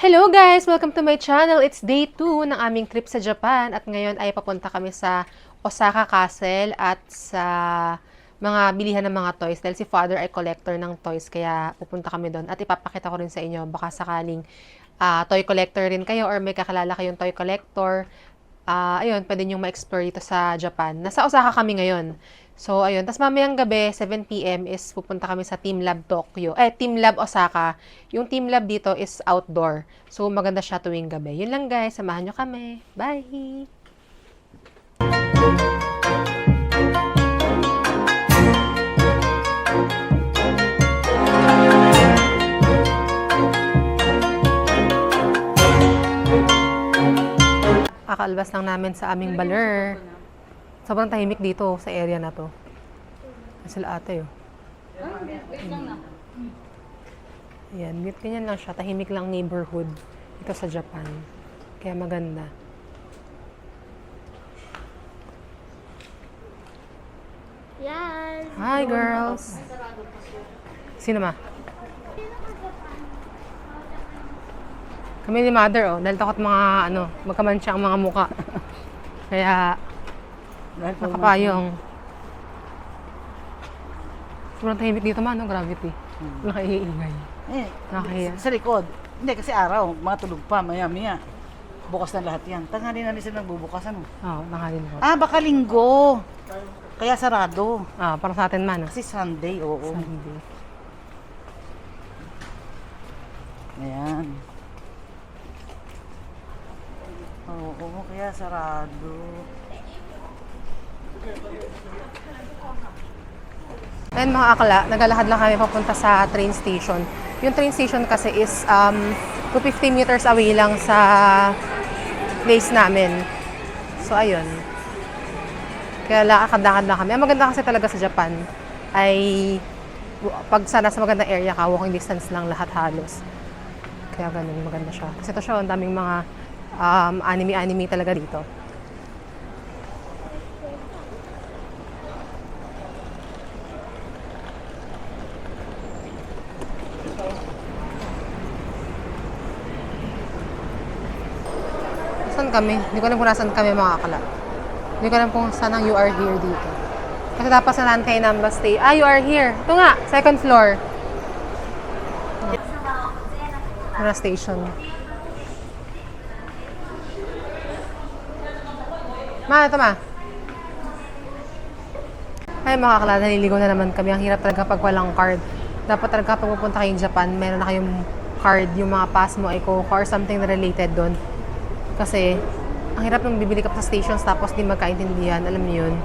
Hello guys! Welcome to my channel. It's day 2 ng aming trip sa Japan at ngayon ay papunta kami sa Osaka Castle at sa mga bilihan ng mga toys dahil si Father ay collector ng toys kaya pupunta kami doon at ipapakita ko rin sa inyo baka sakaling toy collector rin kayo or may kakilala kayong toy collector. Ayun, pwede nyo ma-explore dito sa Japan. Nasa Osaka kami ngayon. So, ayun. Tapos mamayang gabi, 7 p.m. is pupunta kami sa Team Lab Tokyo. Team Lab Osaka. Yung Team Lab dito is outdoor. So, maganda siya tuwing gabi. Yun lang guys. Samahan nyo kami. Bye! Kakaalbas lang namin sa aming baler. Sobrang tahimik dito sa area na to. Sila ate oh. Ayan, ganyan lang siya. Tahimik lang neighborhood dito sa Japan. Kaya maganda. Yes! Hi girls! Sino ma? Kami ni mother oh. Dahil takot mga magkamansya ang mga muka. Kaya nakapayong. Sobrang tahimik dito man, no? Gravity. Nakaiingay. Nakahiya. Sa likod. Hindi, kasi araw, matulog pa, maya-maya. Bukas na lahat yan. Tanghali na rin sila nagbubukas, ano? Oo, nangalin ko. Baka linggo. Kaya sarado. Para sa atin man, no? Kasi Sunday, oo. Sunday. Ayan. Oo, kaya sarado. Ayan mga akla, naglalakad lang kami papunta sa train station. Yung train station kasi is 250 meters away lang sa place namin. So ayun. Kaya lakad-lakad lang kami. Ang maganda kasi talaga sa Japan ay pag sana sa magandang area ka, walking distance lang lahat halos. Kaya ganun, maganda siya. Kasi ito siya, ang daming mga anime talaga dito. Saan kami? Hindi ko alam kung nasan kami mga akala. Hindi ko alam kung saan ang you are here dito. Kasi dapat sa Nankei Namba stay. You are here. Ito nga, second floor. Nara station. Ito ma. Ay mga akala, naliligaw na naman kami. Ang hirap talaga pag walang card. Dapat talaga pag pupunta kayong Japan, meron na kayong card, yung mga pass mo, ICOCA or something na related doon. Kasi, ang hirap nung bibili ka pa sa stations tapos di magkaintindihan, alam niyo yun.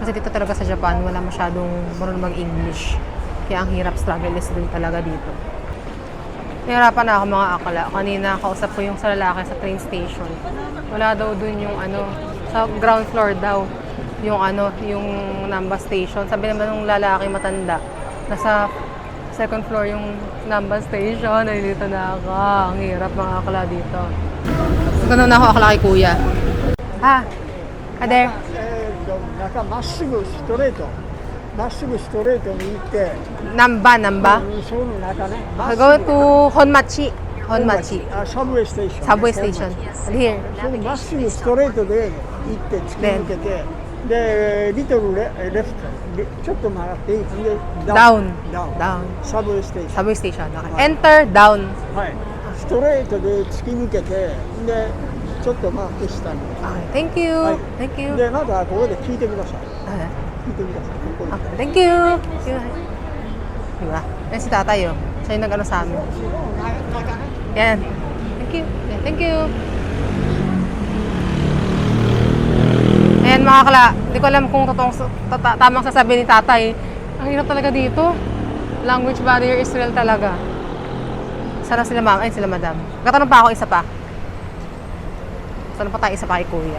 Kasi dito talaga sa Japan, wala masyadong marunong mag-English. Kaya ang hirap, struggle is din talaga dito. Nahirapan na ako mga akala. Kanina, kausap ko yung sa lalaki sa train station. Wala daw dun yung sa ground floor daw. Yung Namba station. Sabi naman ng lalaki matanda, nasa second floor yung Namba station. Ay, dito na ako. Ang hirap mga akala dito. Ganun na ako akala kay kuya. Ade. 中まっすぐストレートまっすぐストレートに行って Namba. その中ね Go to Honmachi. サブウェイステーション Subway station. Here. そのまっすぐストレートで行って突き抜けてでリトルレフトちょっと曲がっていいで Down. ダウンサブウェイステーション Subway station. Okay. Enter, down. はいストレートで突き抜けてでちょっとマーク下に Okay. Thank you. はい Thank you. でまだここで聞いてください Ah, 聞いてくださいここで okay. Thank you. Thank you. Diba? Yan si tatay oh. Siya yung nag-ano sa amin. Yan. Thank you. Yeah, thank you. Ayan mga kala, hindi ko alam kung tamang sasabihin ni tatay. Ang hirap talaga dito. Language barrier is real talaga. Sana sila ma'am, ay sila madam. Katanong pa ako isa pa. Tanong pa tayo isa pa kay kuya.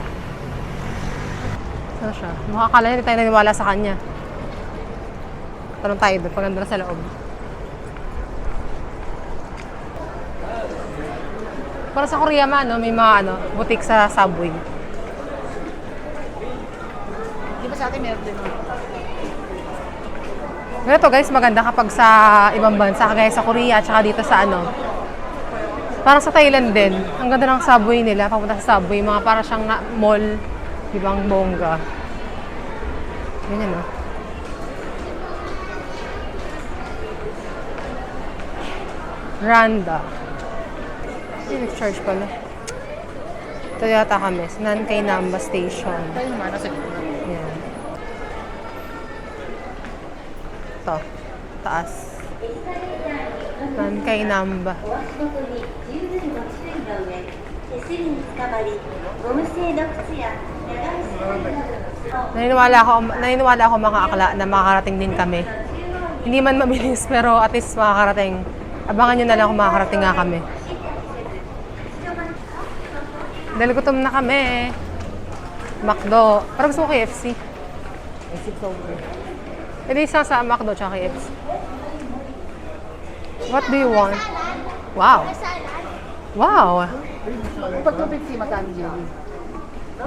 Saan siya? Makakala niya, hindi tayo naniwala sa kanya. Tanong tayo doon, pag nandun na sa loob. Para sa Korea man, may mga butik sa subway. Di ba sa atin meron din? Ganito guys, maganda kapag sa ibang bansa, kagaya sa Korea, at saka dito sa Parang sa Thailand din. Ang ganda ng subway nila. Papunta sa subway. Mga para siyang mall. Ibang bongga. Ganyan, no? Randa. Hindi nag-charge pala. Ito yata kami. Sa Nankay Namba Station. Tayo naman, nasa Yan. Ito. Taas. Nankay Namba. Naniniwala ako mga akla na makakarating din kami. Hindi man mabilis pero at least makakarating. Abangan nyo na lang kung makakarating nga kami. Dahil gutom na kami. McDo. Parang gusto ko KFC. Pwede isa sa McDo tsaka KFC. What do you want? Wow. Wow. Pag 250, magkano jelly?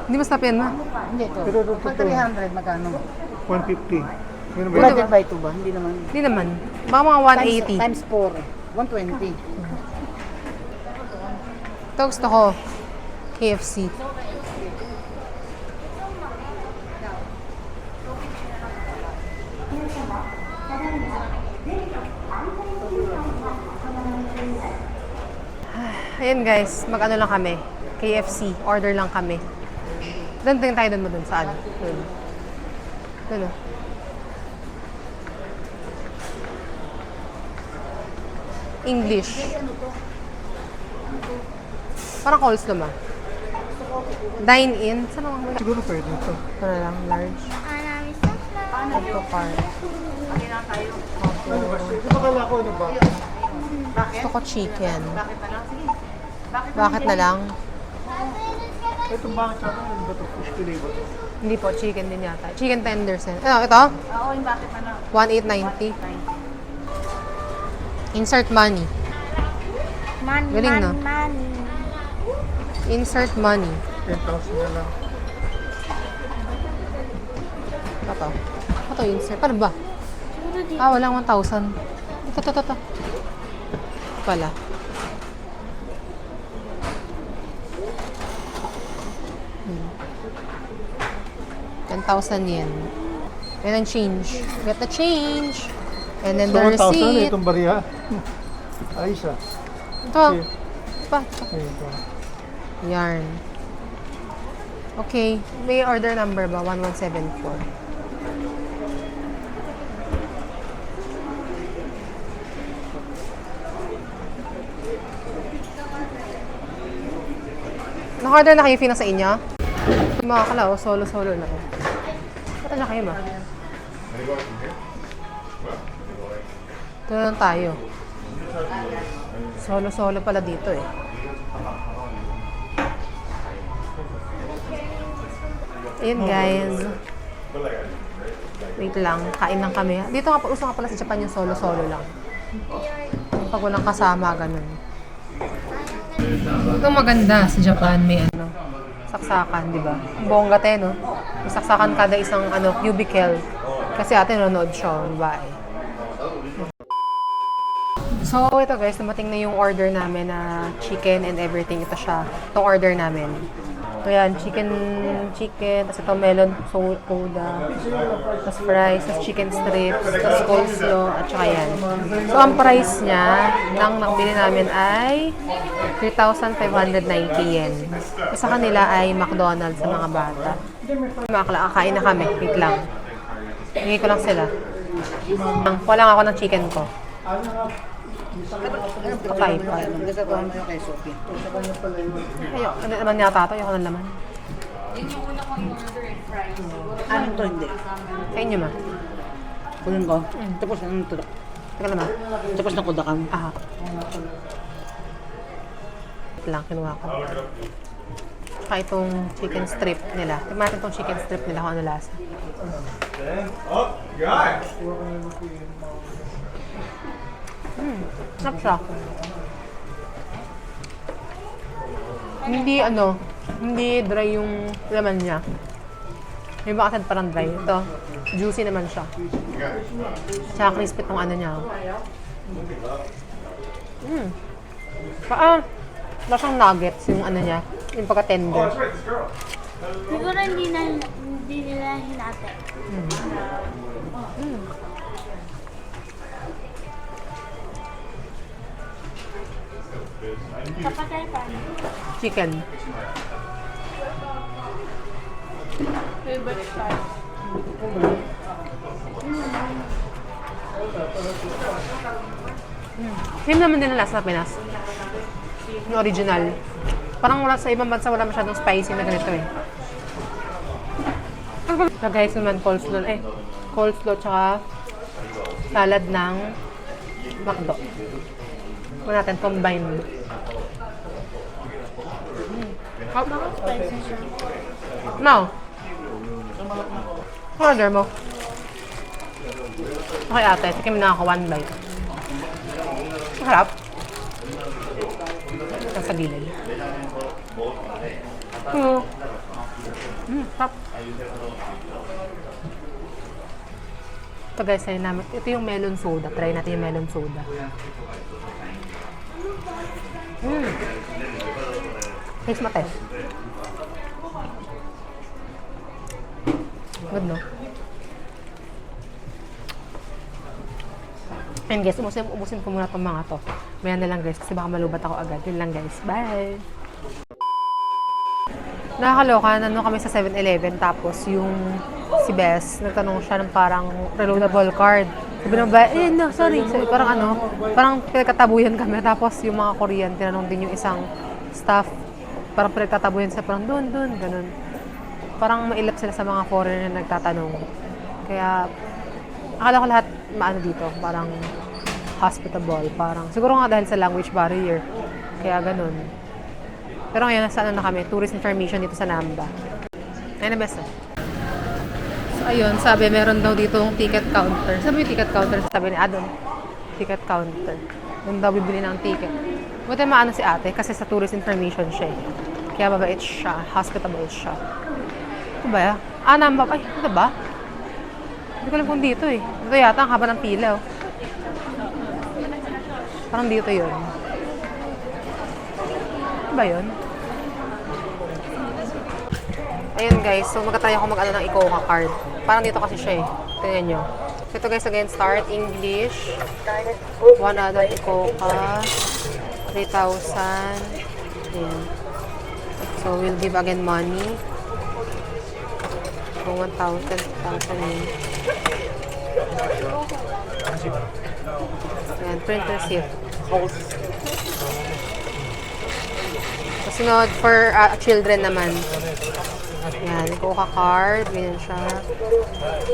Hindi mas tapin mo. Hindi ito. Pero ito, Pag 300, magkano? 150. Yun ba? Divided by 2 ba? Hindi naman. Hindi naman. Baka mga 180. Times 4. 120. Ito gusto ko. KFC. Ayan guys, mag-ano lang kami. KFC, order lang kami. Doon tingin tayo doon mo doon. Saan? Doon. Doon oh. English. Parang coleslaw ma. Dine in. Saan ang mga? Siguro pwede ito. Ito na lang, large. Auto card. Ito kala ko ano ba? Gusto ko chicken. Bakit na lang? Sige. Bakit na lang? Itong bakit sa akin, ano ba ito? Fish fillet ba ito? Hindi po, chicken din yata. Chicken tenders. Ano, ito? Oo, yung bakit na lang. 1,890. Insert money. Galing, no? Insert money. 10,000 na lang. Ito. Ito, insert. Paano ba? Walang 1,000. Ito. Pala. Hmm. 10,000 yen. Yan ang change. Get the change. And then the So, 1,000 receipt. itong bariya. Ayos ah. Ito. Okay. Pa. Ito. Yarn. Okay. May order number ba? 1174. Naka-order na kayo Fina sa inyo? Yung mga kalaw, solo-solo lang. Ba't na kayo ba? Ito na lang tayo. Solo-solo pala dito eh. Ayun guys. Wait lang, kain lang kami. Dito nga, uso nga pala sa Japan yung solo-solo lang. Pag walang kasama, ganun. Ito maganda sa Japan, may ano, saksakan, di ba? Bongga te, no? May saksakan kada isang cubicle. Kasi ate nanonood siya, babae. So, ito guys, dumating na yung order namin na chicken and everything. Ito siya, itong order namin. Ito yan, chicken, tapos ito melon soda, tapos fries, tapos chicken strips, tapos coleslaw, at saka yan. So, ang price niya, nang nakbili namin ay 3,590 yen. Sa kanila ay McDonald's sa mga bata. Kakain na kami, wait lang. Hingin ko lang sila. Wala nga ako ng chicken ko. Kapay pa. Nagkakakuha mo yung kay Sophie. Ayoko, ano naman yata ito, ayoko ng laman. Ano to hindi? Sa inyo ma. Kunin ko. Tapos ano to? Teka naman. Tapos na kudakang. Ito lang, kinuha ko. Saka itong chicken strip nila. Tignan natin itong chicken strip nila kung ano lasa. Sarap siya. Hindi dry yung laman niya. Yung baka parang dry. Ito, juicy naman siya. Tsaka crispy itong ano niya. Wala siyang nuggets, yung ano niya, yung pagka-tender. Siguro hindi nila hinate. Kapatay pa. Chicken. Favorite part. Same naman din ang lasa sa Pinas. Yung original. Parang wala sa ibang bansa, wala masyadong spicy na ganito eh. So guys, naman coleslaw tsaka salad ng McDo. Kung natin combined. Bakit spicy siya? No. Order mo. Okay ate, tikim na ako 1 bite. Masarap. Ito sa gilid. Sarap. Ito guys, ito yung melon soda. Try natin yung melon soda. Taste mate. Good, no? And guys, ubusin ko muna itong mga to. Maya na lang guys, kasi baka malubat ako agad. Yun lang guys. Bye! Nakakaloka, nandun kami sa 7-Eleven, tapos yung si Bess, nagtanong siya ng parang reloadable card. Sabi naman ba, no, sorry. So, parang pinagkatabuyan kami. Tapos yung mga Korean, tinanong din yung isang staff, parang pinagtatabuyan sa parang doon, ganun. Parang mailap sila sa mga foreigner na nagtatanong. Kaya, akala ko lahat maano dito, parang hospitable, parang, siguro nga dahil sa language barrier. Kaya ganun. Pero ngayon, nasa ano na kami, tourist information dito sa Namba. Ayun na best. So, ayun, sabi, meron daw dito yung ticket counter. Sabi yung ticket counter, sabi ni Adon, ticket counter. Doon daw bibili ng ticket. Buti maano si ate, kasi sa tourist information siya eh. Kaya mabait siya, hospitable siya. Ito ba ya? Namba. Ay, ito ba? Hindi ko alam kung dito eh. Ito yata, ang haba ng pila oh. Parang dito yun. Ano ba yun? Ayun guys, so magkatry ako mag-ano ng Icoca card. Parang dito kasi siya eh. Tingnan nyo. So ito guys, again, start English. 1 other Icoca. 3,000. Ayan. So we'll give again money. So 1,000. 1,000 yun. Ayan, print receipt. Kasunod, for children naman. Ayan, Coca card, ganyan siya.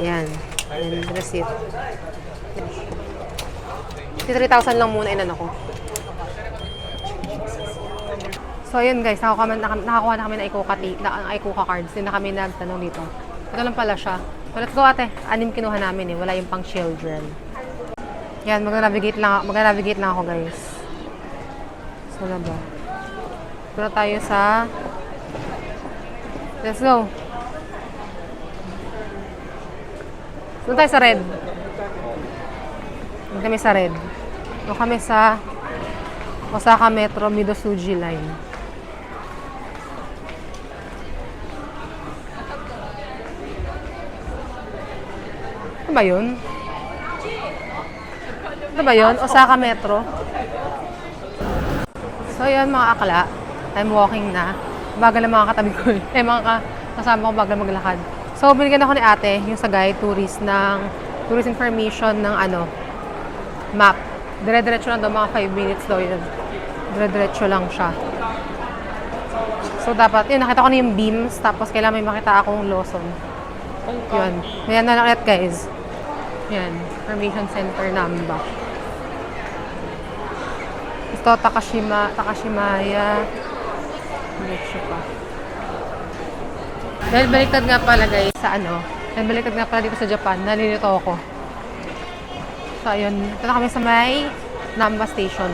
Ayan, and receipt. 3,000 lang muna inan ako. So, ayun guys, nakakuha na kami ng Icoca cards. Hindi na kami nagtanong dito. Ito lang pala siya. So, let's go ate. 6 kinuha namin eh. Wala yung pang children. Yan, mag-navigate lang ako guys. So, na ba? Punta tayo sa... Let's go. Punta tayo sa red. Punta kami sa red. Punta kami sa Osaka Metro Midosuji Line. Ano ba yun? Ano ba yun? Osaka Metro. So, yun mga akla. I'm walking na. Bagal na mga katabi ko. Mga kasama ko bagal maglakad. So, binigyan ako ni ate yung sa guide tourist information ng map. Dire-diretso lang daw, mga 5 minutes daw yun. Dire-diretso lang siya. So, dapat, yun, nakita ko na yung beams, tapos kailangan may makita akong Lawson. Yun. Ayan na lang ulit, guys. Yan. Information Center Namba. Ito, Takashimaya. Diretso pa. Dahil baliktad nga pala, guys, dahil baliktad nga pala dito sa Japan, nalilito ako. So, ayun. Ito na kami sa may Namba Station.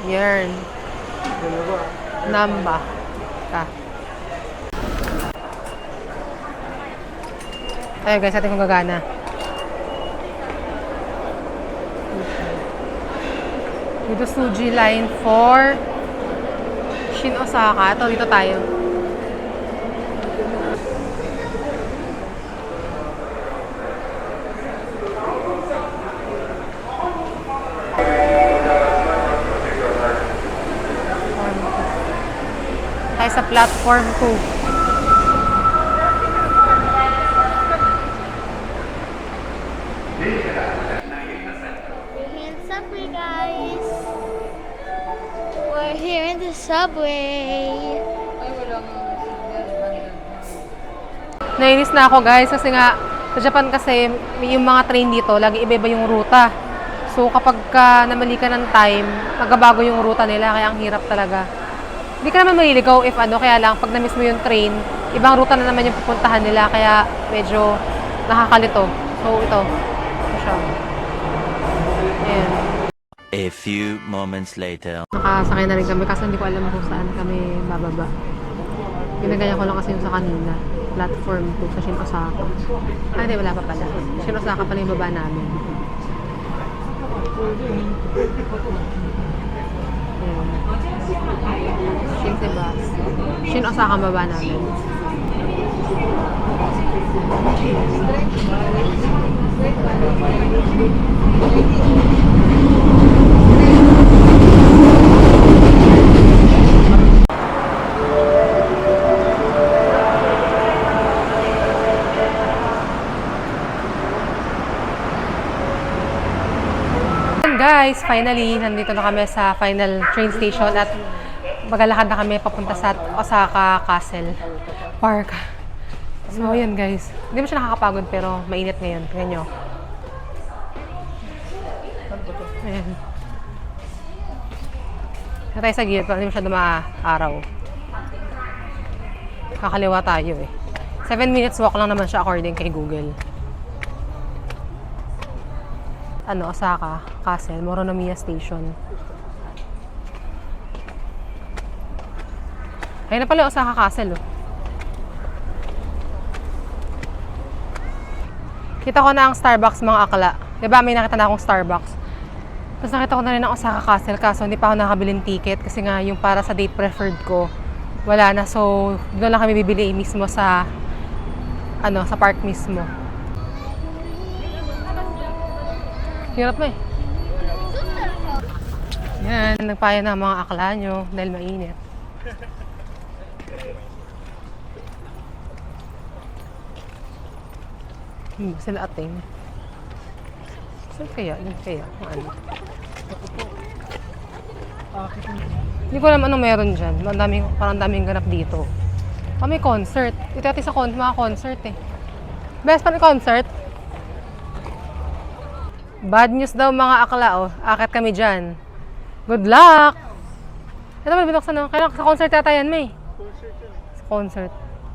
Yan. Namba. Ayun guys, atin kung gagana. Dito Suji line for Shin Osaka. Ito, dito tayo. Tayo sa platform 2. We're here in Subway, guys. We're here in the subway. Nainis na ako guys kasi nga sa Japan kasi yung mga train dito lagi iba-iba yung ruta. So kapag ka namali ka ng time, magbabago yung ruta nila kaya ang hirap talaga. Hindi ka naman maliligaw if ano, kaya lang pag na-miss mo yung train, ibang ruta na naman yung pupuntahan nila kaya medyo nakakalito. So ito siya. Ayan. A few moments later. Nakasakay na rin kami kasi hindi ko alam kung saan kami bababa. Ginagaya ko lang kasi yung sa kanina. Platform 2 sa Shin Osaka. Ah, hindi, wala pa pala. Shin Osaka pala yung baba namin. Ayan. Shin Sebastian. Shin Osaka ang baba namin. Guys, finally, nandito na kami sa final train station at maglalakad na kami papunta sa Osaka Castle Park. So, yun guys. Hindi mo siya nakakapagod pero mainit ngayon. Tingnan nyo. Ayan. Kaya tayo sa gilid para hindi mo siya dumaaraw. Kakaliwa tayo eh. 7 minutes walk lang naman siya according kay Google. Osaka Castle, Moronomiya Station. Ayun na pala yung Osaka Castle, oh. Kita ko na ang Starbucks, mga akla. Diba, may nakita na akong Starbucks. Tapos nakita ko na rin ang Osaka Castle, kaso hindi pa ako nakabiling ticket kasi nga yung para sa date preferred ko, wala na. So, doon lang kami bibili mismo sa, sa park mismo. Hirap mo eh. Yan, nagpaya na ang mga akla nyo dahil mainit. Sila ating. Saan kaya? Yan kaya? Ano? Hindi ko alam anong meron dyan. Parang daming ganap dito. May concert. Ito natin sa mga concert eh. Best pa concert? Bad news daw mga akla, oh. Akit kami dyan. Good luck! Ito ba binuksan na? Kaya sa concert yata yan, May. Sa concert.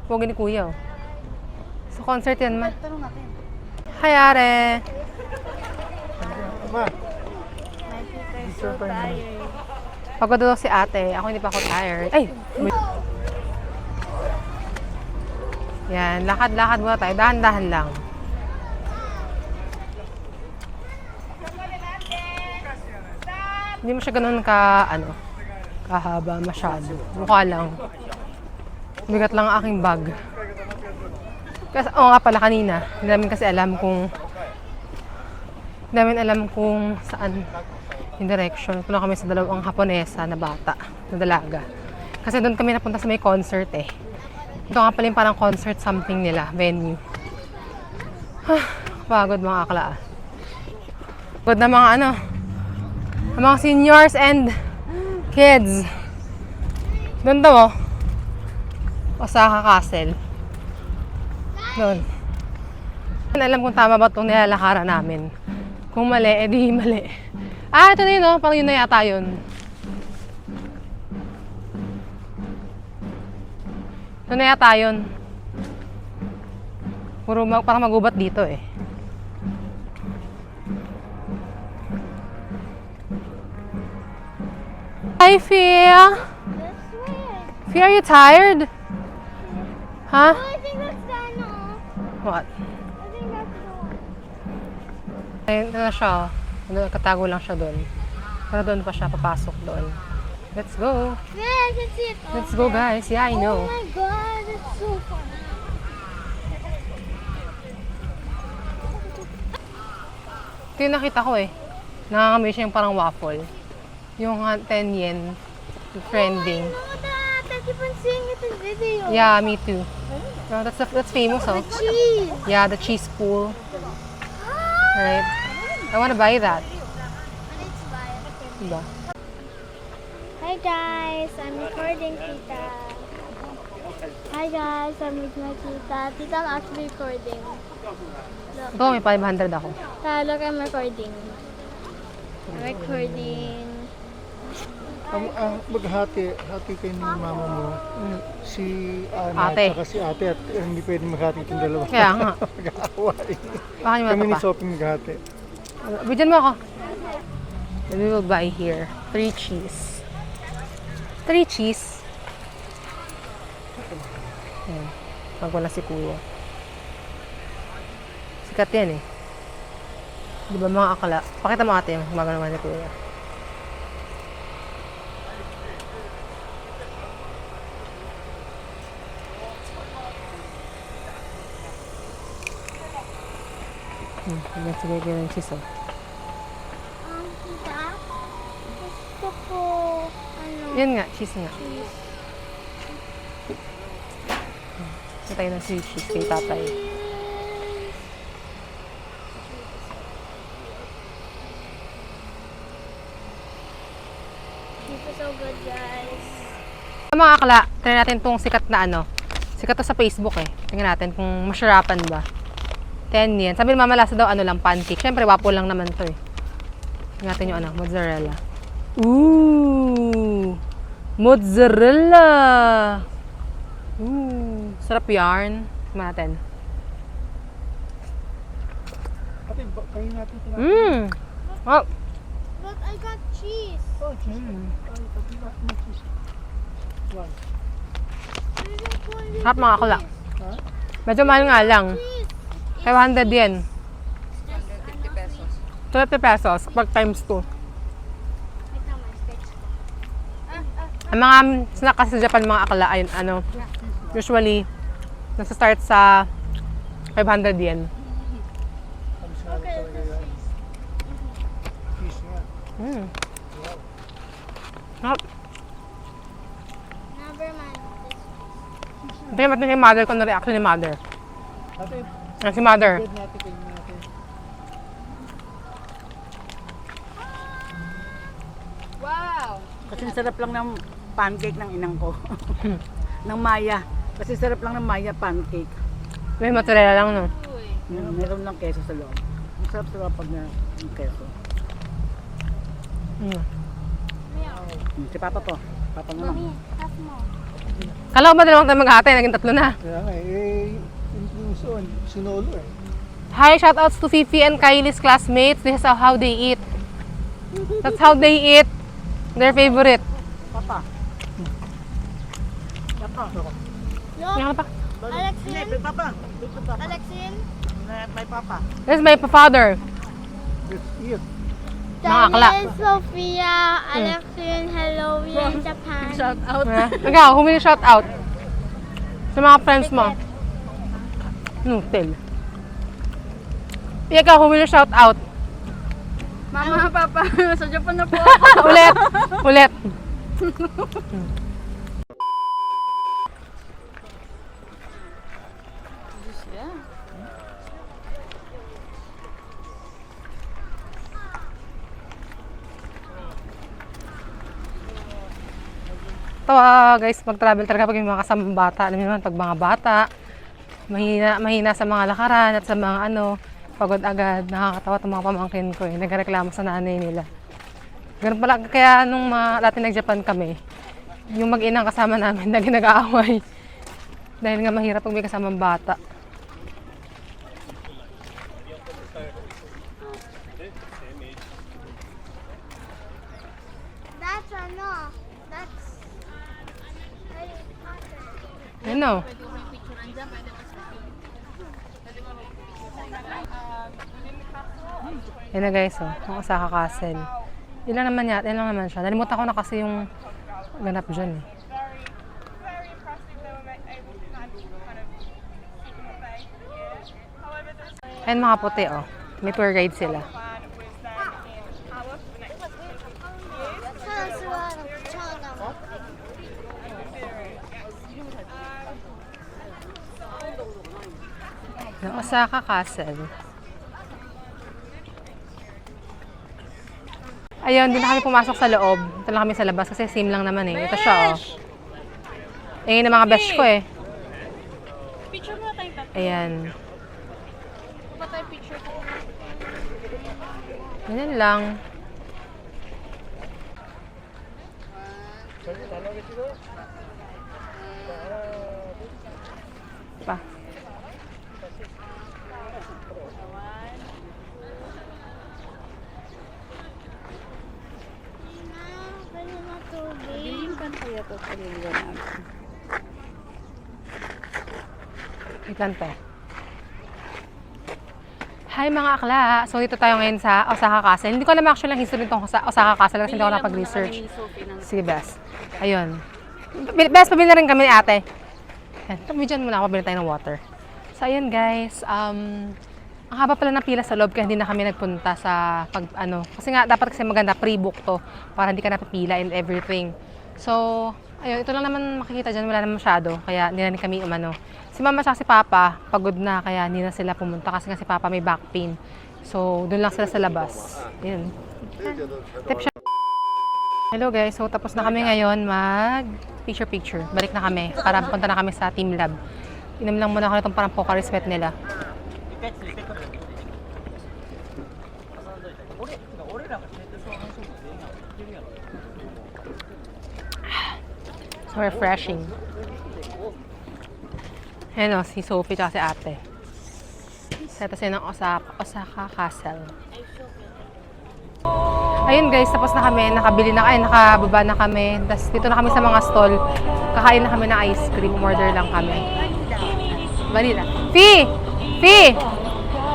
Pogi ni Kuya, oh. Sa concert yan, ma. Hi, Are! Ma, So tired. Pagod daw si ate. Ako hindi pa ako tired. Ay! Yan, lakad-lakad muna tayo. Dahan-dahan lang. Hindi mo siya ganun kahaba masyado. Mukha lang. Bigat lang ang aking bag. Kasi, nga pala kanina, hindi namin kasi alam kung saan yung direction. Puno kami sa dalawang Haponesa na bata, na dalaga. Kasi doon kami napunta sa may concert eh. Ito nga pala yung parang concert something nila, venue. Pagod mga akla. Pagod na mga seniors and kids. Doon daw, Osaka Castle. Doon. Hindi alam kung tama ba itong nilalakaran namin. Kung mali, edi mali. Ito na yun, parang yun na yata yun. Ito na yata yun. Parang magubat dito eh. Hi, Fia. Fia, are you tired? Huh? I think that's done, no? What? I think that's the one. Ayun na siya. Katago lang siya doon. Pero doon pa siya papasok doon. Let's go! Yeah, I can see it. Let's go, guys. Yeah, I Oh know. my god, it's so fun. Ito yung nakita ko eh. Nangangamoy siya yung parang waffle. Yung 10 yen trending. I know that. I keep on seeing it in video. Yeah, me too. No, that's famous, oh. Cheese. Yeah, the cheese pool. Right? I wanna buy that. Let's buy it. Diba? Hi guys, I'm recording Tita. Hi guys, I'm with my Tita. Tita, I'm actually recording. Look, Ito, may 500 ako. look, I'm recording. I'm recording. Hati kayo ni mama mo. Si Ana Ate. at saka si ate at hindi pwede maghati itong dalawa. Kaya nga. Mag-aaway. Baka niyo Kami ni pa. Sophie maghati. Bigyan mo ako. We will buy here 3 cheese. 3 cheese. Ayan. Pag wala si kuya. Sikat yan eh. Di ba mga akala? Pakita mo ate yung gumagawa ni kuya. Sige kayo ng cheese oh. Tita, gusto ko, Yan nga, cheese nga. cheese. Ito tayo ng 3 cheese kay tatay. This is so good, guys. Mga akala, try natin tong sikat na ano. Sikat to sa Facebook eh. Tingnan natin kung masyarapan ba. 10 yen. Sabi ni Mama Lasa daw ano lang, pancake. Siyempre, wapo lang naman to eh. Tingnan natin yung ano, mozzarella. Ooh! Mozzarella! Ooh! Sarap yarn. Tingnan natin. Ate, kayo natin ito. Mmm! Oh! But I got cheese. Oh, cheese. Ay, pati ba may cheese? One. Sarap mga akala. Ha? Medyo mahal nga lang. Cheese. 500 yen. 250 pesos pag times 2. Ang mga snack kasi sa Japan, mga akala, ayun, ano, usually, nasa-start sa 500 yen. Alis nga lang talaga yan. Cheese nga. Mm. Sarap. Never mind. Tingnan natin kay mother kung na-reaction ni mother. Ate, Si mother. bed natin kayo natin. Kasi sarap lang ng pancake ng inang ko. Ng Maya. Kasi sarap lang ng Maya pancake. May mozzarella lang, no? Meron lang keso sa loob. Ang sarap pag na yung keso. Mm. Si Papa po. Papa naman. Mommy, half more. Kala ko ba dalawang tayo maghati? Naging 3 na. Kaya nga yung sinolo eh. Hi, shoutouts to Fifi and Kylie's classmates. This is how they eat. That's how they eat. Their favorite. Papa. Papa. Look, Yan ka pa. Alexin. May Papa. Alexin. May Papa. This is my father. Let's eat. Mga akla. Daniel, Sophia, Alexin, hello, we are in Japan. Shout out. Ikaw, humili shout out. Sa mga friends mo. Nutil. Ikaw, humili shout out. Mama, Papa, sa Japan na po. Ulit. Ulit. Ito guys, mag-travel talaga pag yung mga kasamang bata. Alam niyo naman, pag mga bata, mahina sa mga lakaran at sa mga ano, pagod agad. Nakakatawa itong mga pamangkin ko eh. Nagreklamo sa nanay nila. Ganun pala, kaya nung dati nag-Japan kami, yung mag-inang kasama namin na nag-aaway. Dahil nga mahirap pag may kasamang bata. That's ano, that's... I know. Yan na guys, oh. Ang Osaka Castle. Yun lang naman siya. Nalimutan ko na kasi yung ganap dyan eh. Ayan mga puti oh. May tour guide sila. Ng Osaka Castle. Ayun, doon na kami pumasok sa loob. Ito lang kami sa labas kasi same lang naman eh. Ito siya oh. Ayun ang mga besh ko eh. Picture mo tayo tatlo. Ayan. Ba tayo picture ko? Ganyan lang. Pa. Pwede na tubig. Bilikan kaya to sa liwanag. Wait lang te. Hi mga akla! So dito tayo ngayon sa Osaka Castle. Hindi ko alam actually ang history nitong Osaka Castle kasi hindi ako nakapag-research. Sige, Bes. Ayun. Bes, pabili na rin kami ni ate. Yan. Tumidyan muna ako, pabili tayo ng water. So ayun guys, ang haba pala ng pila sa loob kaya hindi na kami nagpunta sa kasi nga dapat kasi maganda pre-book to para hindi ka napipila and everything. So, ayun, ito lang naman makikita dyan, wala naman masyado, kaya hindi na kami Si mama at si papa, pagod na, kaya hindi na sila pumunta kasi nga si papa may back pain. So, doon lang sila sa labas. Ayun. Tip siya. Hello guys, so tapos na kami ngayon mag picture. Balik na kami para punta na kami sa Team Lab. Inom lang muna ako nitong parang Pocari Sweat nila. So refreshing. Ayan o, si Sophie at si ate. Seta sila ng Osaka Castle. Ayun guys, tapos na kami. Nakababa na kami. Tapos dito na kami sa mga stall. Kakain na kami ng ice cream. Order lang kami. Vanilla. Fee!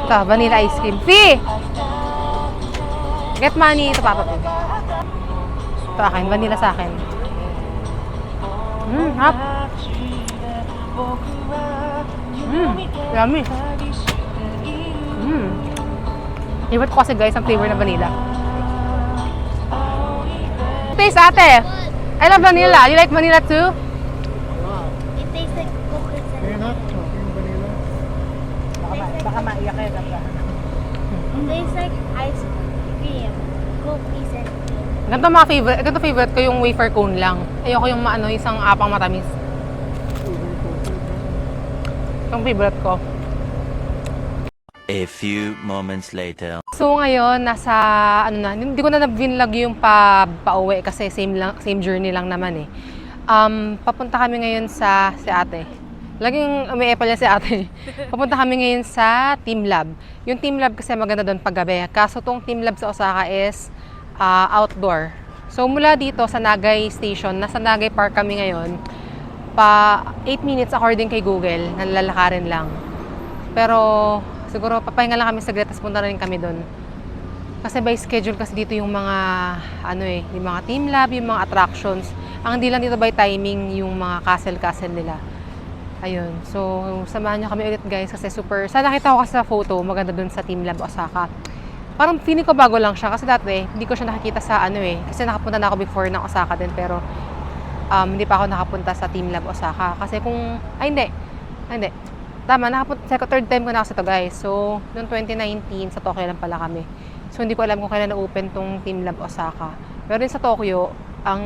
Ito, vanilla ice cream. Fee! Get money. Ito, papa po. Ito akin. Vanilla sa akin. Hap. Yummy. Favorite ko kasi guys ang flavor na vanilla. Taste ate. I love vanilla. You like vanilla too? It tastes like cookies and Baka maiyak kayo ganda. it tastes like ice cream. Cookies and cream. Ganito favorite ko yung wafer cone lang. Ayoko yung isang apang matamis. Yung favorite ko. A few moments later. So ngayon, nasa, hindi ko na na-vinlog yung pauwi kasi same journey lang naman eh. Papunta kami ngayon si ate. Laging may epal si ate. Papunta kami ngayon sa Team Lab. Yung Team Lab kasi maganda doon paggabi. Kaso tong Team Lab sa Osaka is outdoor. So mula dito sa Nagai Station, nasa Nagai Park kami ngayon. Pa 8 minutes according kay Google, nalalakarin lang. Pero siguro papahinga lang kami saglit tapos punta rin kami doon. Kasi by schedule kasi dito yung mga yung mga Team Lab, yung mga attractions. Ang hindi lang dito by timing yung mga castle nila. Ayun. So samahan niyo kami ulit guys kasi sana nakita ko kasi sa photo, maganda doon sa Team Lab Osaka. Parang feeling ko bago lang siya kasi dati hindi ko siya nakikita sa kasi nakapunta na ako before ng Osaka din pero hindi pa ako nakapunta sa Team Lab Osaka kasi hindi. Tama, third time ko na kasi ito guys. So, noong 2019, sa Tokyo lang pala kami. So, hindi ko alam kung kailan na-open tong Team Lab Osaka. Pero din sa Tokyo, ang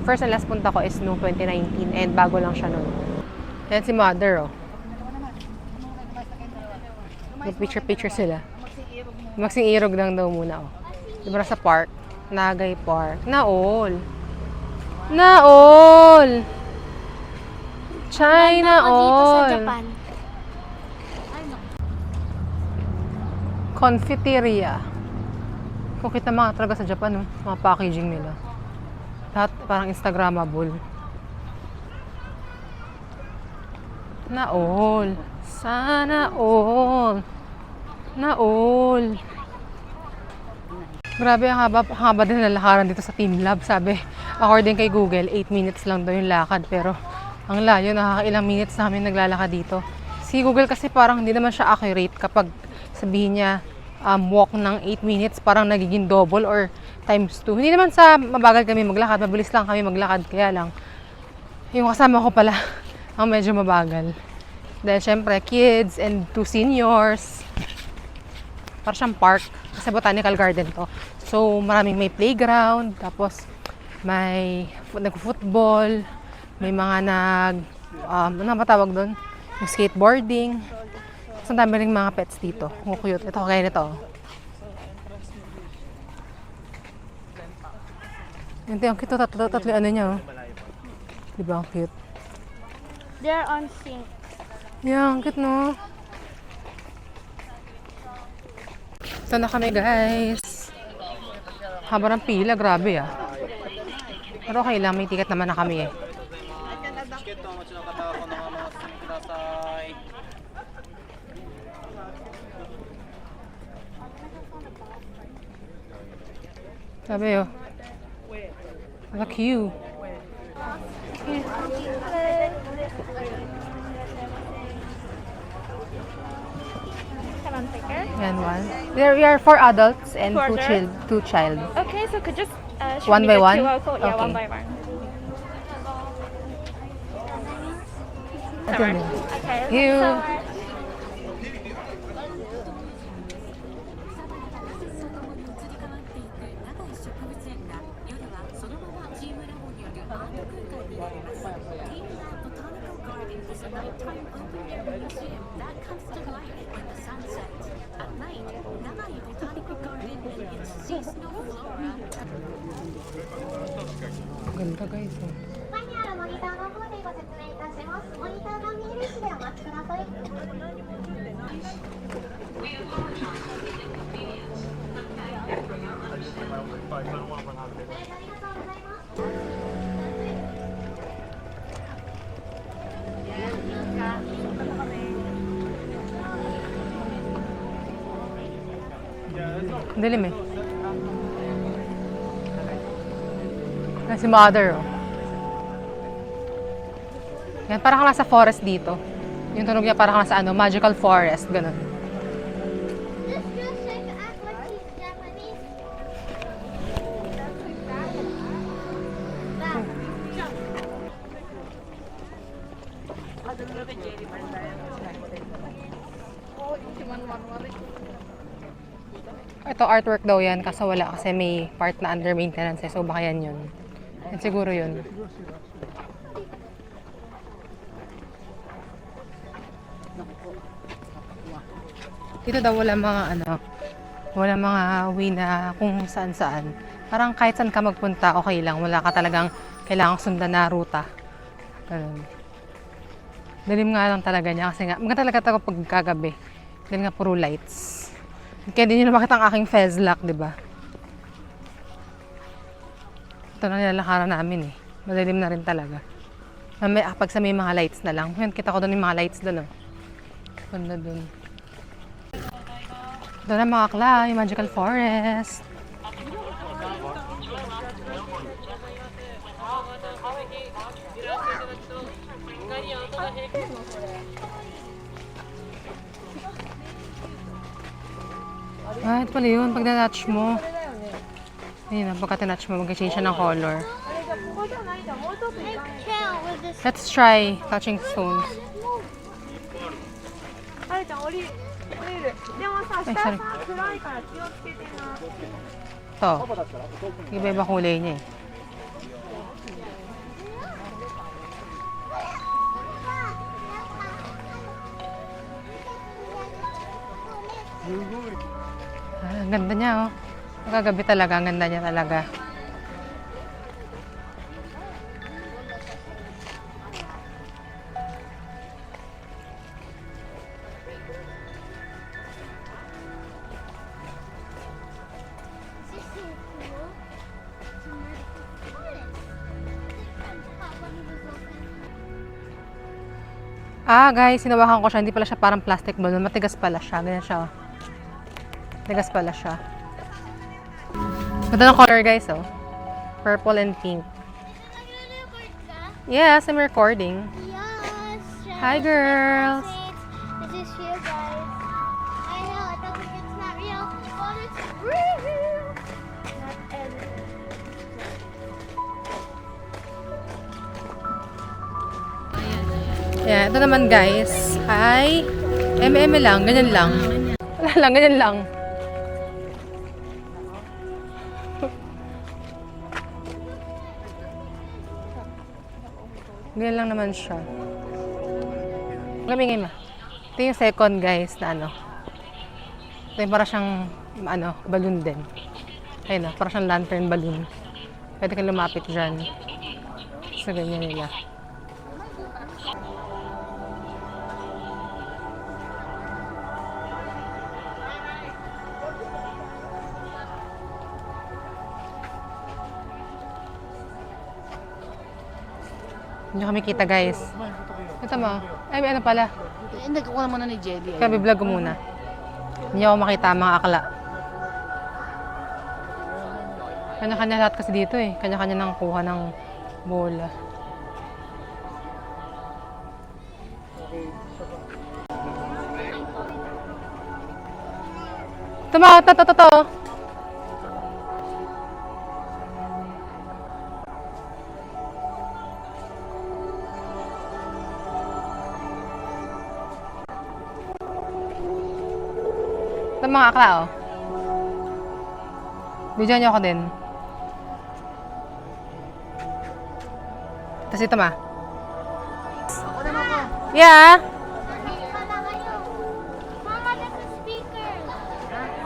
first and last punta ko is noong 2019 and bago lang siya noon. Yan si Mother, oh. Picture sila. Magsing irog lang daw muna, oh. Diba sa park? Nagai Park. Naol! China dito sa all. Japan. Confiteria. Kung kita mga talaga sa Japan, mga packaging nila. Lahat parang Instagrammable. Naol. Sana all. Naol. Grabe, ang haba din na lakaran dito sa Team Lab. Sabi, according kay Google, 8 minutes lang daw yung lakad. Pero ang layo, nakakailang minutes namin naglalakad dito. Si Google kasi parang hindi naman siya accurate kapag sabihin niya walk ng 8 minutes, parang nagiging double or times 2. Hindi naman sa mabagal kami maglakad, mabilis lang kami maglakad. Kaya lang, yung kasama ko pala, ang medyo mabagal. Dahil syempre, kids and 2 seniors. Parang siyang park. Kasi botanical garden to. So, maraming may playground. Tapos, may nag-football. May mga ano matawag doon? Yung skateboarding. Tapos, ang dami rin mga pets dito. Ang cute. Ito, kaya nito. Ito, ang cute. Tatlo yung ano niya. Oh. Diba, ang cute. They're on sync. Yeah, ang cute, no? Ito na kami, guys. Haba ng pila, grabe ah. Pero okay lang, may ticket naman na kami eh. Sabi oh. Ang cute. Can I take her? Yan, one. We are 4 adults and For 2 adults? child. Okay, so could you show One me by the one? QR code? Yeah, Okay. one by one. Ito din. Okay. Thank you. Ganda guys. Oh. 前にあるモニターの方でご説明いたします。モニターが見える位置でお待ちください。ありがとうございます。 Ang dilim eh. Yan si mother oh. Yan, parang ka nasa forest dito. Yung tunog niya parang ka nasa ano, magical forest, ganun. This just like act like he's Japanese. That. Ito artwork daw yan, kaso wala kasi may part na under maintenance eh. So baka yan yun. Yan siguro yun. Dito daw wala mga ano, wala mga way na kung saan saan. Parang kahit saan ka magpunta, okay lang. Wala ka talagang kailangang sundan na ruta. Ganun. Dilim nga lang talaga niya kasi nga, maganda talaga ito kapag kagabi. Dahil nga puro lights. Kaya din nyo na makita ang aking Fezlock, di ba? Ito na nilalakaran namin eh. Madilim na rin talaga. Kapag sa may mga lights na lang. Yan, kita ko doon yung mga lights doon oh. Ganda doon. Doon ang mga kla, yung magical forest. Ah, ito pala yun. Pag na-touch mo. Ayun, pagka na-touch mo, mag-change siya ng color. I can't with this. Let's try touching stones. Ay, sorry. Ito. Iba-iba kulay niya eh. Ah, ang ganda niya oh. Magagabi talaga, ang ganda niya talaga. Ah, guys, sinawakan ko siya. Hindi pala siya parang plastic balloon. Matigas pala siya. Ganyan siya. Oh. Matigas pala siya. Ganda ng color guys, oh. Purple and pink. Nagre-record ka? Yes, I'm recording. Yes. Hi, girls. This is you guys. I know, I don't think it's not real, but it's real. Not everything. Yeah, ito naman guys ay lang, ganyan lang. Wala lang, ganyan lang. Ganyan lang naman siya. Lamingin ma. Ito yung second guys na ano. Ito yung para siyang ano, balloon din. Ayun na, para siyang lantern balloon. Pwede kang lumapit dyan. So, ganyan nila. Hindi kami kita guys. Ito mo. Ay, may ano pala. Hindi, kukuha muna ni Jelly. Kaya vlog ko muna. Hindi ako makita ang mga akla. Kanya-kanya lahat kasi dito eh. Kanya-kanya nang kuha ng bola. Ito mo, ito. Ito mga akla, oh. Bidyan niyo ako din. Tapos ito, ma. Yeah. Pala kayo. Mama, that's a speaker.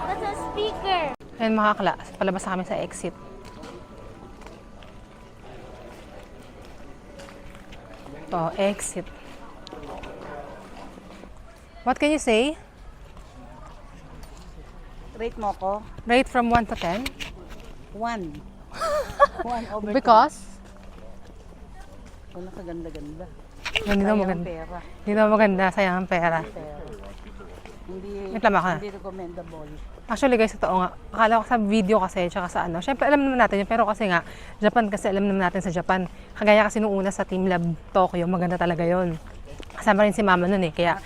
That's a speaker. Ayan mga akla. Palabas na kami sa exit. Ito, exit. What can you say? Rate mo ko? Rate from 1 to 10? 1. 1 over Because? Kung nakaganda-ganda. Hindi daw Sayang maganda. pera. Hindi daw maganda. Sayang ang pera. Hindi, Wait lang, baka. hindi recommendable. Actually guys, totoo nga. Akala ko sa video kasi, tsaka sa ano. Syempre alam naman natin yun. Pero kasi nga, Japan kasi alam naman natin sa Japan. Kagaya kasi nung una sa Team Lab Tokyo, maganda talaga yon. Kasama rin si mama nun eh. Kaya,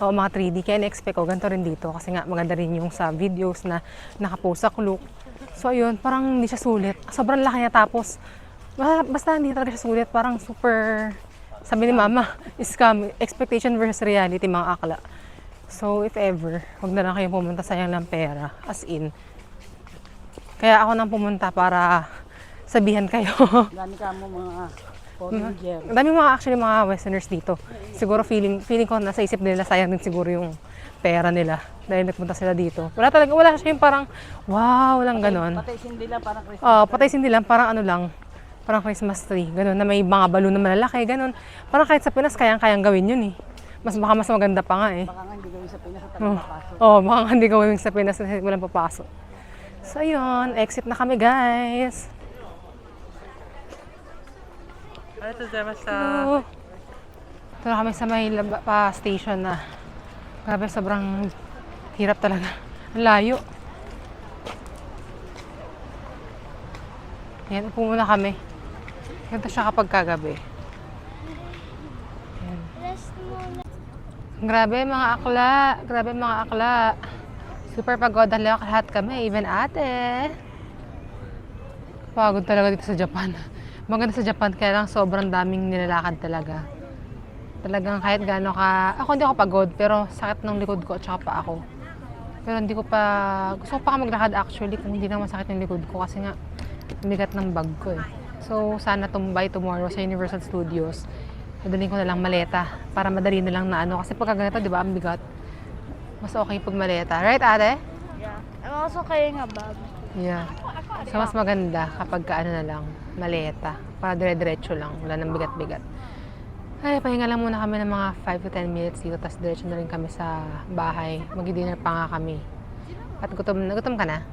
oo, mga 3D. Kaya na-expect ko, ganito rin dito. Kasi nga, maganda rin yung sa videos na nakapost sa look. So ayun, parang hindi siya sulit. Sobrang laki niya tapos, basta hindi talaga siya sulit. Parang super, sabi ni mama, scam. Expectation versus reality, mga akla. So if ever, huwag na lang kayo pumunta, sayang ng pera. As in. Kaya ako nang pumunta para sabihan kayo. Dami ka mo mga foreigner. Ang dami mga actually mga westerners dito. Siguro feeling ko nasa isip nila sayang din siguro yung pera nila dahil nagpunta sila dito. Wala siya yung parang wow, lang ganon. Patay sindi lang parang Christmas. Patay sindi lang, parang ano lang, parang Christmas tree, ganon na may mga balon na malalaki, ganon. Parang kahit sa Pinas kayang gawin yun eh. Baka mas maganda pa nga eh. Baka nga hindi gawin sa Pinas at talagang papasok. Baka nga hindi gawin sa Pinas kasi walang papasok. So ayun, exit na kami guys. Hello. Ito na kami sa may station na. Grabe, sobrang hirap talaga. Ang layo. Yan, upo muna kami. Ganda siya kapag kagabi. Rest muna. Grabe mga akla. Grabe mga akla. Super pagod ang lahat kami. Even ate. Pagod talaga dito sa Japan. Maganda sa Japan kaya lang sobrang daming nilalakad talaga. Talagang kahit gaano ka... Ako hindi ako pagod pero sakit ng likod ko at saka pa ako. Pero hindi ko pa... Gusto ko pa maglakad actually kung hindi na masakit yung likod ko kasi nga bigat ng bag ko eh. So sana by tomorrow sa Universal Studios dadalhin ko na lang maleta para madali na lang na ano. Kasi pagka ganito, di ba, ang bigat. Mas okay pag maleta. Right, ate? Yeah. I'm also carrying a bag. Yeah. So, mas maganda kapag ano na lang, maleta. Para dire-diretso lang. Wala nang bigat-bigat. Ay, pahinga lang muna kami ng mga 5 to 10 minutes dito. Tapos diretso na rin kami sa bahay. Mag-dinner pa nga kami. At gutom ka na?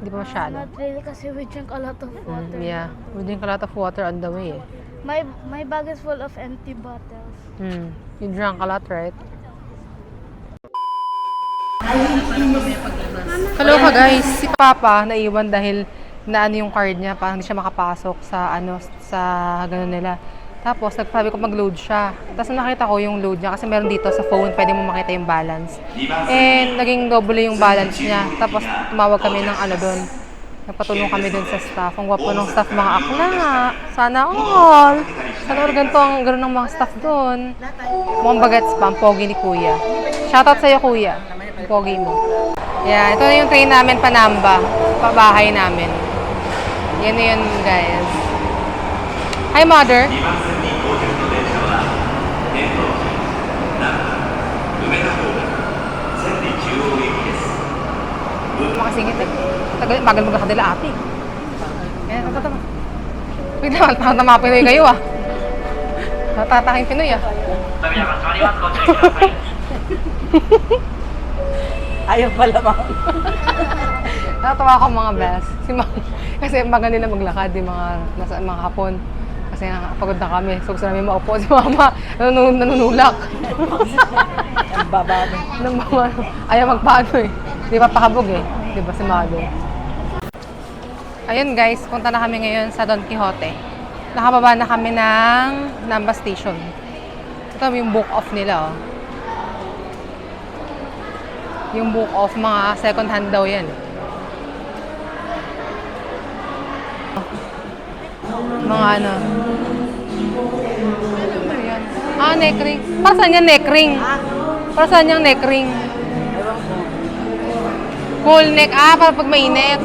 Hindi pa masyado. Not really kasi we drink a lot of water. Yeah. We drink a lot of water on the way eh. My bag is full of empty bottles. You drank a lot, right? Kaloka guys, si Papa naiwan dahil naano yung card niya, parang hindi siya makapasok sa sa ganun nila. Tapos nagsabi ko mag-load siya. Tapos nakita ko yung load niya kasi meron dito sa phone, pwede mo makita yung balance. And naging double yung balance niya. Tapos tumawag kami ng doon. Nagpatulong kami doon sa staff. Ang gwapo ng staff, mga akla. Sana all. Sana all ganun ng mga staff doon. Mukhang bagets pa, ang pogi ni Kuya. Shoutout sa'yo, Kuya. Ang pogi mo. Yeah, ito na yung train namin Panamba. Pabahay namin. Yan na yun, guys. Hi, Mother. Makasingit eh. Bagal magkakadala ate. Kaya tama. Wait naman, tama Pinoy kayo ah. Natataking Pinoy ah. Ayaw pala ba? Natatawa ako mga best. Kasi maga nila maglakad yung mga hapon. Kasi pagod na kami. So gusto namin maupo si Mama. Nanunulak. Babago. Ayaw magpaano eh. Di pa pakabog eh. Di ba si Mago? Ayun guys, punta na kami ngayon sa Don Quixote. Nakababa na kami ng Namba Station. Ito yung book off nila oh. Yung book off, mga second hand daw yan. Mga ano. Neck ring. Para saan yung neck ring? Para saan yung neck ring? Cool neck. Para pag mainit.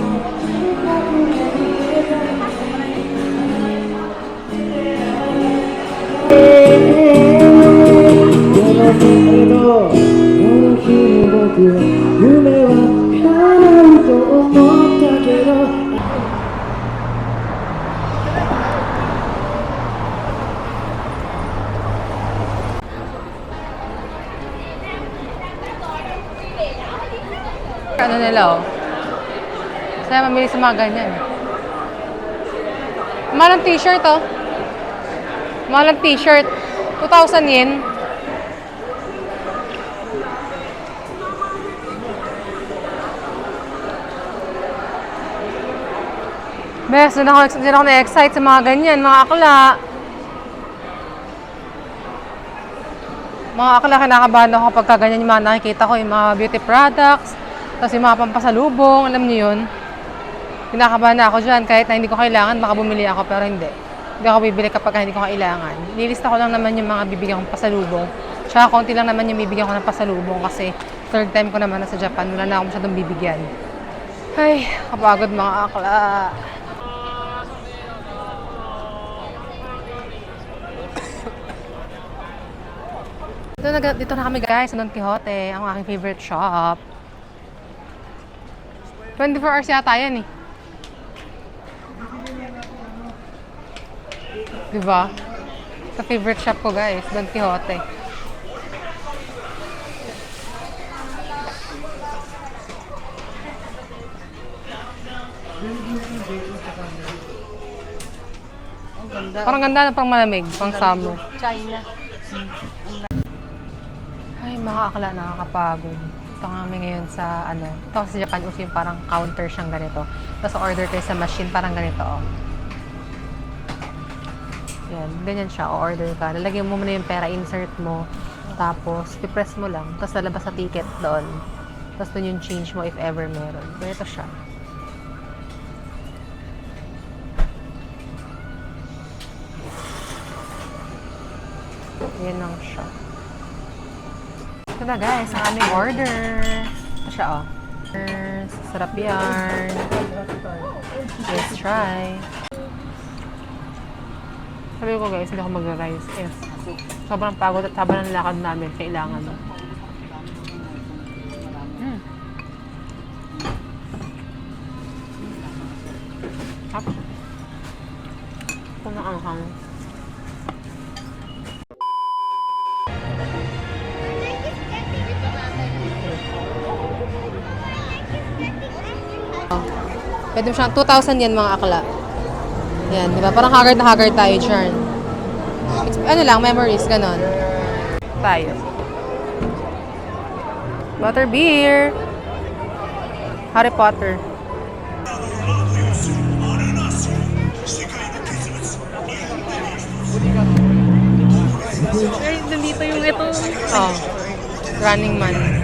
Ano nila oh. Saya mamili sa mga ganyan. Mahal ang t-shirt oh. Mahal ang t-shirt. 2,000 yen. Bes, din ako na-excite sa mga ganyan, mga akla. Mga akla, kinakabahan ako kapag kaganyan yung mga nakikita ko, yung mga beauty products. Tapos yung mga pampasalubong, alam niyo yun. Kinakabahan na ako dyan, kahit na hindi ko kailangan, baka bumili ako, pero hindi. Hindi ako bibili kapag hindi ko kailangan. Nilista ko lang naman yung mga bibigyan kong pasalubong. Tsaka konti lang naman yung bibigyan ko ng pasalubong kasi third time ko naman na sa Japan, wala na akong masyadong bibigyan. Ay, kapagod mga akla. Dito na kami guys, sa Don Quixote, ang aking favorite shop. 24 hours yata yan eh. Diba? Sa favorite shop ko guys, Don Quixote. Parang ganda na pang malamig, pang summer. China. Ay, mga akala, nakakapagod. Ito kami ngayon sa, ito sa Japan, uso yung parang counter siyang ganito. Tapos order kayo sa machine, parang ganito, oh. Yan, ganyan siya, o-order ka. Lalagyan mo muna yung pera, insert mo. Tapos, pipress mo lang. Tapos, lalabas sa ticket doon. Tapos, doon yung change mo if ever meron. Ganito siya. Yan lang siya. Ito na guys, ang aming order. Ito siya oh. Sarap yan. Let's try. Sabi ko guys, hindi ako mag-rice. Yes. Sobrang pagod at haba ng lakad namin. Kailangan. Hap. Kung naanghang. Pwede mo siyang 2,000 yan mga akla. Yan, di ba? Parang haggard na haggard tayo dyan. Ano lang, memories, ganon. Tayo. Butterbeer. Harry Potter. Ay, nandito yung ito. Oh, Running Man.